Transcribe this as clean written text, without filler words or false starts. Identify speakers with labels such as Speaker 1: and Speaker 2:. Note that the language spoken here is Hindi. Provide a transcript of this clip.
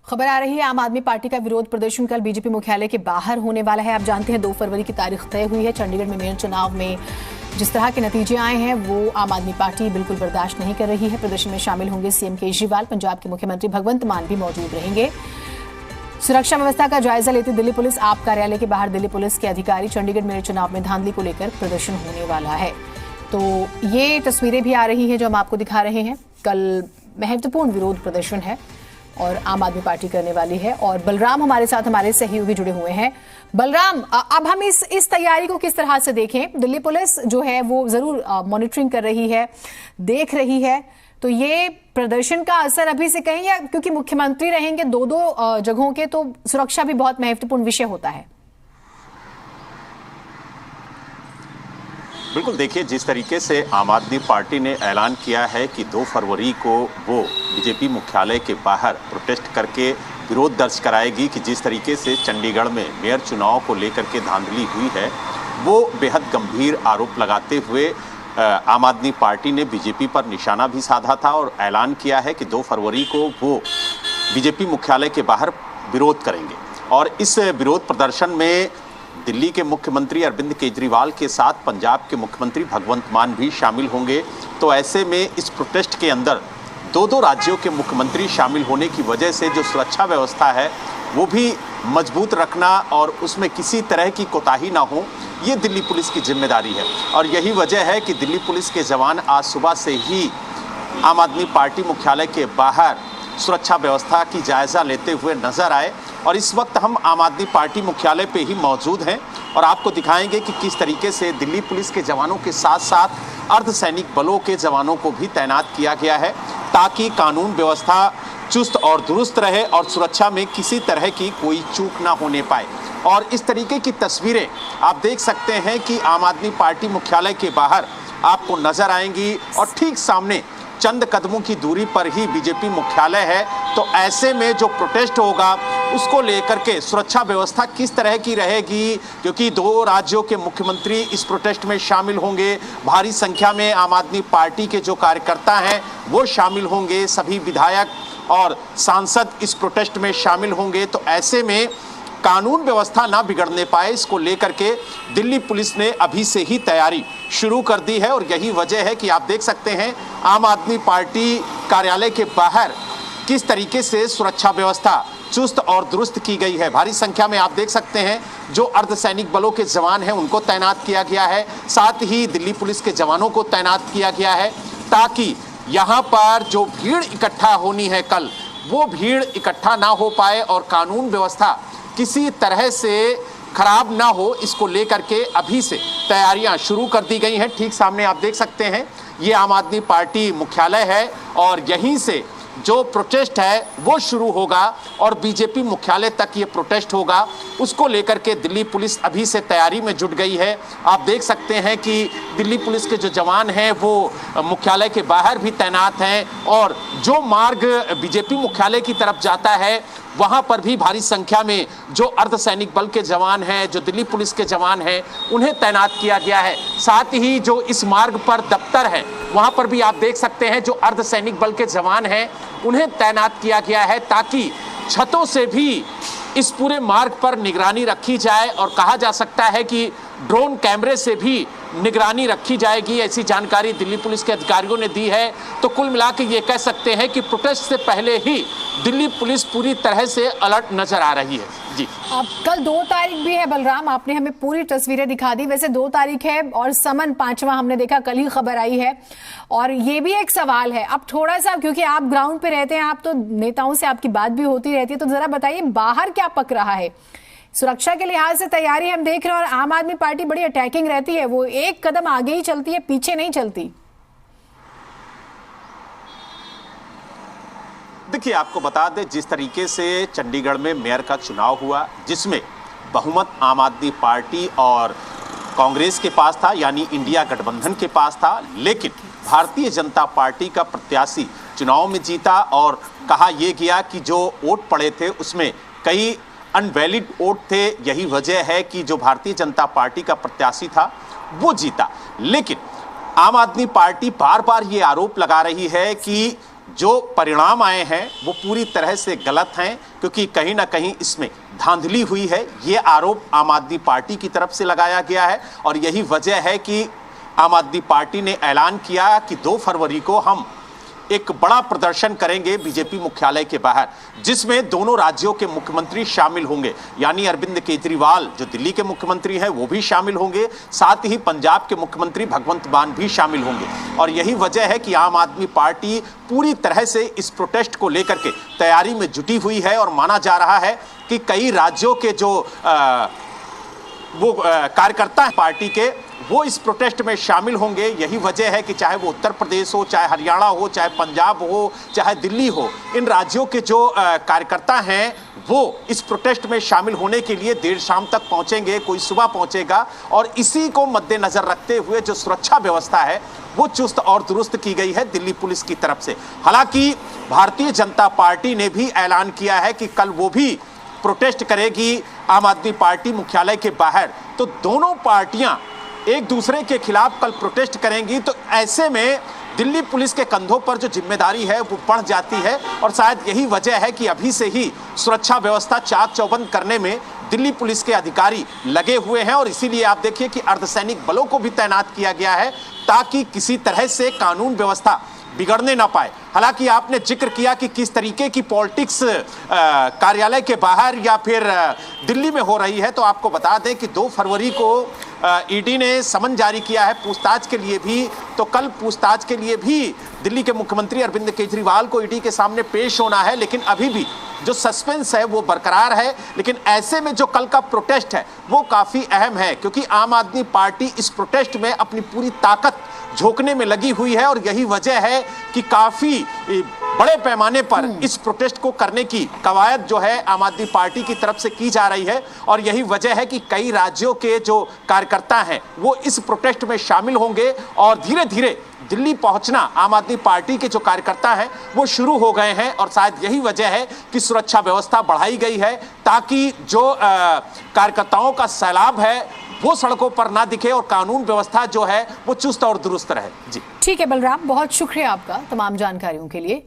Speaker 1: खबर आ रही है आम आदमी पार्टी का विरोध प्रदर्शन कल बीजेपी मुख्यालय के बाहर होने वाला है। आप जानते हैं 2 फरवरी की तारीख तय हुई है। चंडीगढ़ में मेयर चुनाव में जिस तरह के नतीजे आए हैं वो आम आदमी पार्टी बिल्कुल बर्दाश्त नहीं कर रही है। प्रदर्शन में शामिल होंगे सीएम केजरीवाल, पंजाब के मुख्यमंत्री भगवंत मान भी मौजूद रहेंगे। सुरक्षा व्यवस्था का जायजा लेते दिल्ली पुलिस आप कार्यालय के बाहर दिल्ली पुलिस के अधिकारी चंडीगढ़ मेयर चुनाव में धांधली को लेकर प्रदर्शन होने वाला है। तो ये तस्वीरें भी आ रही हैं जो हम आपको दिखा रहे हैं। कल महत्वपूर्ण विरोध प्रदर्शन है और आम आदमी पार्टी करने वाली है। और बलराम हमारे साथ हमारे सहयोगी जुड़े हुए हैं। बलराम, अब हम इस तैयारी को किस तरह से देखें? दिल्ली पुलिस जो है वो जरूर मॉनिटरिंग कर रही है, देख रही है, तो ये प्रदर्शन का असर अभी से कहें या क्योंकि मुख्यमंत्री रहेंगे दो जगहों के, तो सुरक्षा भी बहुत महत्वपूर्ण विषय होता है।
Speaker 2: बिल्कुल, देखिए जिस तरीके से आम आदमी पार्टी ने ऐलान किया है कि 2 फरवरी को वो बीजेपी मुख्यालय के बाहर प्रोटेस्ट करके विरोध दर्ज कराएगी कि जिस तरीके से चंडीगढ़ में मेयर चुनाव को लेकर के धांधली हुई है, वो बेहद गंभीर आरोप लगाते हुए आम आदमी पार्टी ने बीजेपी पर निशाना भी साधा था और ऐलान किया है कि 2 फरवरी को वो बीजेपी मुख्यालय के बाहर विरोध करेंगे। और इस विरोध प्रदर्शन में दिल्ली के मुख्यमंत्री अरविंद केजरीवाल के साथ पंजाब के मुख्यमंत्री भगवंत मान भी शामिल होंगे। तो ऐसे में इस प्रोटेस्ट के अंदर 2 राज्यों के मुख्यमंत्री शामिल होने की वजह से जो सुरक्षा व्यवस्था है वो भी मजबूत रखना और उसमें किसी तरह की कोताही ना हो, ये दिल्ली पुलिस की जिम्मेदारी है। और यही वजह है कि दिल्ली पुलिस के जवान आज सुबह से ही आम आदमी पार्टी मुख्यालय के बाहर सुरक्षा व्यवस्था की जायजा लेते हुए नजर आए। और इस वक्त हम आम आदमी पार्टी मुख्यालय पे ही मौजूद हैं और आपको दिखाएंगे कि किस तरीके से दिल्ली पुलिस के जवानों के साथ साथ अर्धसैनिक बलों के जवानों को भी तैनात किया गया है ताकि कानून व्यवस्था चुस्त और दुरुस्त रहे और सुरक्षा में किसी तरह की कोई चूक ना होने पाए। और इस तरीके की तस्वीरें आप देख सकते हैं कि आम आदमी पार्टी मुख्यालय के बाहर आपको नजर आएंगी और ठीक सामने चंद कदमों की दूरी पर ही बीजेपी मुख्यालय है। तो ऐसे में जो प्रोटेस्ट होगा उसको लेकर के सुरक्षा व्यवस्था किस तरह की रहेगी, क्योंकि 2 राज्यों के मुख्यमंत्री इस प्रोटेस्ट में शामिल होंगे, भारी संख्या में आम आदमी पार्टी के जो कार्यकर्ता हैं वो शामिल होंगे, सभी विधायक और सांसद इस प्रोटेस्ट में शामिल होंगे। तो ऐसे में कानून व्यवस्था ना बिगड़ने पाए, इसको लेकर के दिल्ली पुलिस ने अभी से ही तैयारी शुरू कर दी है। और यही वजह है कि आप देख सकते हैं आम आदमी पार्टी कार्यालय के बाहर किस तरीके से सुरक्षा व्यवस्था चुस्त और दुरुस्त की गई है। भारी संख्या में आप देख सकते हैं जो अर्धसैनिक बलों के जवान हैं उनको तैनात किया गया है, साथ ही दिल्ली पुलिस के जवानों को तैनात किया गया है ताकि यहाँ पर जो भीड़ इकट्ठा होनी है कल, वो भीड़ इकट्ठा ना हो पाए और कानून व्यवस्था किसी तरह से खराब ना हो, इसको लेकर के अभी से तैयारियां शुरू कर दी गई हैं। ठीक सामने आप देख सकते हैं ये आम आदमी पार्टी मुख्यालय है और यहीं से जो प्रोटेस्ट है वो शुरू होगा और बीजेपी मुख्यालय तक ये प्रोटेस्ट होगा। उसको लेकर के दिल्ली पुलिस अभी से तैयारी में जुट गई है। आप देख सकते हैं कि दिल्ली पुलिस के जो जवान हैं वो मुख्यालय के बाहर भी तैनात हैं और जो मार्ग बीजेपी मुख्यालय की तरफ जाता है वहां पर भी भारी संख्या में जो अर्धसैनिक बल के जवान हैं, जो दिल्ली पुलिस के जवान हैं, उन्हें तैनात किया गया है। साथ ही जो इस मार्ग पर दफ्तर है वहां पर भी आप देख सकते हैं जो अर्धसैनिक बल के जवान हैं उन्हें तैनात किया गया है ताकि छतों से भी इस पूरे मार्ग पर निगरानी रखी जाए और कहा जा सकता है कि ड्रोन कैमरे से भी निगरानी रखी जाएगी, ऐसी जानकारी दिल्ली पुलिस के अधिकारियों ने दी है। तो कुल मिलाकर ये कह सकते हैं कि प्रोटेस्ट से पहले ही दिल्ली पुलिस पूरी तरह से अलर्ट नजर आ रही है। जी,
Speaker 1: अब कल 2 तारीख भी है बलराम, आपने हमें पूरी तस्वीरें दिखा दी। वैसे 2 तारीख है और समन 5वां हमने देखा, कल ही खबर आई है। और ये भी एक सवाल है, अब थोड़ा सा क्योंकि आप ग्राउंड पे रहते हैं, आप तो नेताओं से आपकी बात भी होती रहती है, तो जरा बताइए बाहर क्या पक रहा है? सुरक्षा के लिहाज से तैयारी हम देख रहे हैं और आम आदमी पार्टी बड़ी अटैकिंग रहती है, वो एक कदम आगे ही चलती है, पीछे नहीं चलती।
Speaker 2: देखिए आपको बता दें जिस तरीके से चंडीगढ़ में मेयर का चुनाव हुआ जिसमें बहुमत आम आदमी पार्टी और कांग्रेस के पास था, यानी इंडिया गठबंधन के पास था, लेकिन भारतीय जनता पार्टी का प्रत्याशी चुनाव में जीता और कहा यह गया कि जो वोट पड़े थे उसमें कई अनवैलिड वोट थे। यही वजह है कि जो भारतीय जनता पार्टी का प्रत्याशी था वो जीता। लेकिन आम आदमी पार्टी बार बार ये आरोप लगा रही है कि जो परिणाम आए हैं वो पूरी तरह से गलत हैं, क्योंकि कहीं ना कहीं इसमें धांधली हुई है। ये आरोप आम आदमी पार्टी की तरफ से लगाया गया है और यही वजह है कि आम आदमी पार्टी ने ऐलान किया कि 2 फरवरी को हम एक बड़ा प्रदर्शन करेंगे बीजेपी मुख्यालय के बाहर, जिसमें दोनों राज्यों के मुख्यमंत्री शामिल होंगे। यानी अरविंद केजरीवाल जो दिल्ली के मुख्यमंत्री हैं वो भी शामिल होंगे, साथ ही पंजाब के मुख्यमंत्री भगवंत मान भी शामिल होंगे। और यही वजह है कि आम आदमी पार्टी पूरी तरह से इस प्रोटेस्ट को लेकर के तैयारी में जुटी हुई है और माना जा रहा है कि कई राज्यों के जो कार्यकर्ता हैं पार्टी के, वो इस प्रोटेस्ट में शामिल होंगे। यही वजह है कि चाहे वो उत्तर प्रदेश हो, चाहे हरियाणा हो, चाहे पंजाब हो, चाहे दिल्ली हो, इन राज्यों के जो कार्यकर्ता हैं वो इस प्रोटेस्ट में शामिल होने के लिए देर शाम तक पहुंचेंगे, कोई सुबह पहुंचेगा। और इसी को मद्देनजर रखते हुए जो सुरक्षा व्यवस्था है वो चुस्त और दुरुस्त की गई है दिल्ली पुलिस की तरफ से। हालांकि भारतीय जनता पार्टी ने भी ऐलान किया है कि कल वो भी प्रोटेस्ट करेगी आम आदमी पार्टी मुख्यालय के बाहर। तो दोनों पार्टियां एक दूसरे के खिलाफ कल प्रोटेस्ट करेंगी, तो ऐसे में दिल्ली पुलिस के कंधों पर जो जिम्मेदारी है वो बढ़ जाती है। और शायद यही वजह है कि अभी से ही सुरक्षा व्यवस्था चाक चौबंद करने में दिल्ली पुलिस के अधिकारी लगे हुए हैं। और इसीलिए आप देखिए कि अर्धसैनिक बलों को भी तैनात किया गया है ताकि किसी तरह से कानून व्यवस्था बिगड़ने ना पाए। हालांकि आपने जिक्र किया कि किस तरीके की पॉलिटिक्स कार्यालय के बाहर या फिर दिल्ली में हो रही है, तो आपको बता दें कि 2 फरवरी को ईडी ने समन जारी किया है पूछताछ के लिए भी। तो कल पूछताछ के लिए भी दिल्ली के मुख्यमंत्री अरविंद केजरीवाल को ईडी के सामने पेश होना है, लेकिन अभी भी जो सस्पेंस है वो बरकरार है। लेकिन ऐसे में जो कल का प्रोटेस्ट है वो काफी अहम है, क्योंकि आम आदमी पार्टी इस प्रोटेस्ट में अपनी पूरी ताकत झोंकने में लगी हुई है। और यही वजह है कि काफी बड़े पैमाने पर इस प्रोटेस्ट को करने की कवायद जो है आम आदमी पार्टी की तरफ से की जा रही है। और यही वजह है कि कई राज्यों के जो कार्यकर्ता हैं वो इस प्रोटेस्ट में शामिल होंगे और धीरे धीरे दिल्ली पहुंचना आम आदमी पार्टी के जो कार्यकर्ता हैं वो शुरू हो गए हैं। और शायद यही वजह है कि सुरक्षा व्यवस्था बढ़ाई गई है ताकि जो कार्यकर्ताओं का सैलाब है वो सड़कों पर ना दिखे और कानून व्यवस्था जो है वो चुस्त और दुरुस्त रहे। जी
Speaker 1: ठीक है बलराम, बहुत शुक्रिया आपका तमाम जानकारियों के लिए।